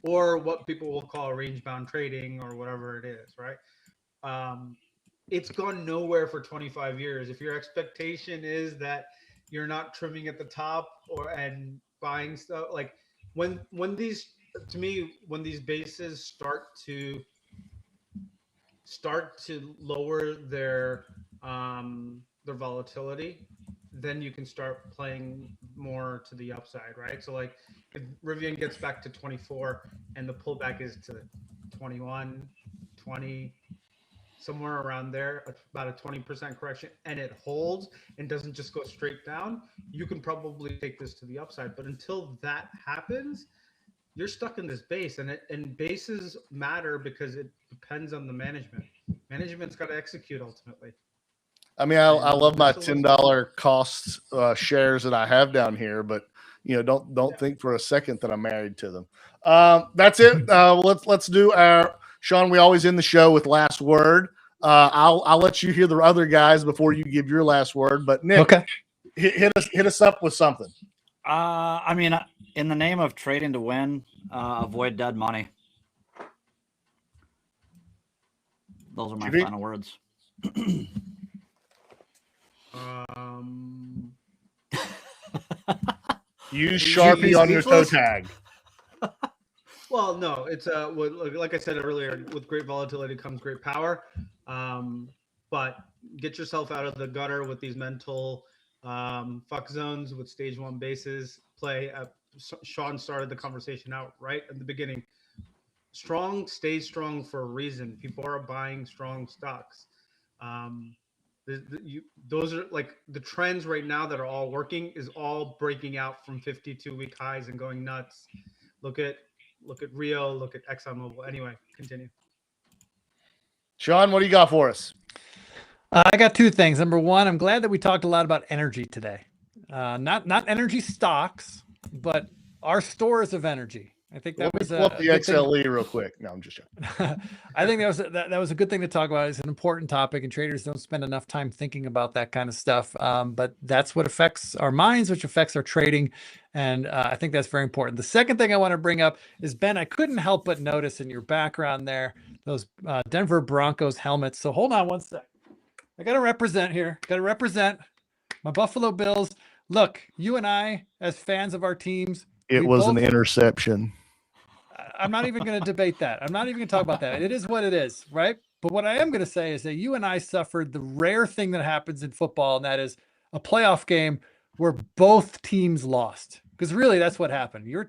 or what people will call range bound trading or whatever it is, right? It's gone nowhere for 25 years. If your expectation is that you're not trimming at the top and buying stuff, like when these, to me, when these bases start to lower their their volatility, then you can start playing more to the upside, right? So like if Rivian gets back to 24 and the pullback is to 21, 20, somewhere around there, about a 20% correction, and it holds and doesn't just go straight down, you can probably take this to the upside. But until that happens, you're stuck in this base, and bases matter because it depends on the management. Management's got to execute ultimately. I mean, I love my $10 cost shares that I have down here, but don't think for a second that I'm married to them. That's it. Let's do our Sean. We always end the show with last word. I'll let you hear the other guys before you give your last word. But Nick, okay, hit us up with something. I mean, in the name of trading to win, avoid dead money. Those are my final words. Use Sharpie on your toe tag. Well, no, it's like I said earlier, with great volatility comes great power. But get yourself out of the gutter with these mental fuck zones with stage 1 bases. Sean started the conversation out right at the beginning. Strong stays strong for a reason. People are buying strong stocks. Those are like the trends right now that are all working is all breaking out from 52-week highs and going nuts. Look at Rio, look at ExxonMobil. Anyway, continue. Sean, what do you got for us? I got two things. Number one, I'm glad that we talked a lot about energy today. Not energy stocks, but our stores of energy. I think that was pull up the XLE real quick. No, I'm just joking. I think that was a good thing to talk about. It's an important topic, and traders don't spend enough time thinking about that kind of stuff. But that's what affects our minds, which affects our trading, and I think that's very important. The second thing I want to bring up is, Ben, I couldn't help but notice in your background there those Denver Broncos helmets. So hold on one sec. I got to represent here. Got to represent my Buffalo Bills. Look, you and I, as fans of our teams, it was an interception. I'm not even going to debate that. I'm not even going to talk about that. It is what it is, right? But what I am going to say is that you and I suffered the rare thing that happens in football, and that is a playoff game where both teams lost. Because really, that's what happened. Your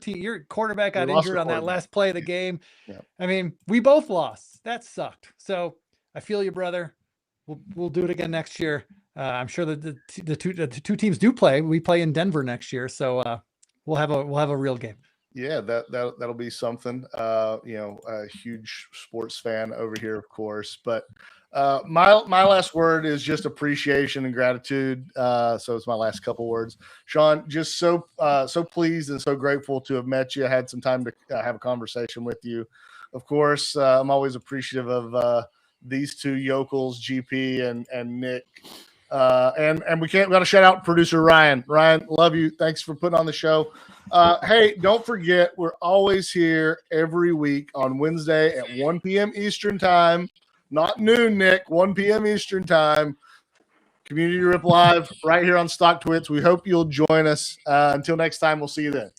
quarterback got injured on that last play of the game. Yeah. I mean, we both lost. That sucked. So I feel you, brother. We'll do it again next year. I'm sure that the two teams do play. We play in Denver next year, so we'll have a real game. Yeah, that'll be something. A huge sports fan over here, of course. But my last word is just appreciation and gratitude. So it's my last couple words. Sean, just so pleased and so grateful to have met you. I had some time to have a conversation with you. Of course, I'm always appreciative of these two yokels, GP and Nick. And we got to shout out producer Ryan. Ryan, love you. Thanks for putting on the show. Hey, don't forget, we're always here every week on Wednesday at 1 p.m. Eastern time. Not noon, Nick, 1 p.m. Eastern time. Community Rip Live right here on Stocktwits. We hope you'll join us. Until next time, we'll see you then.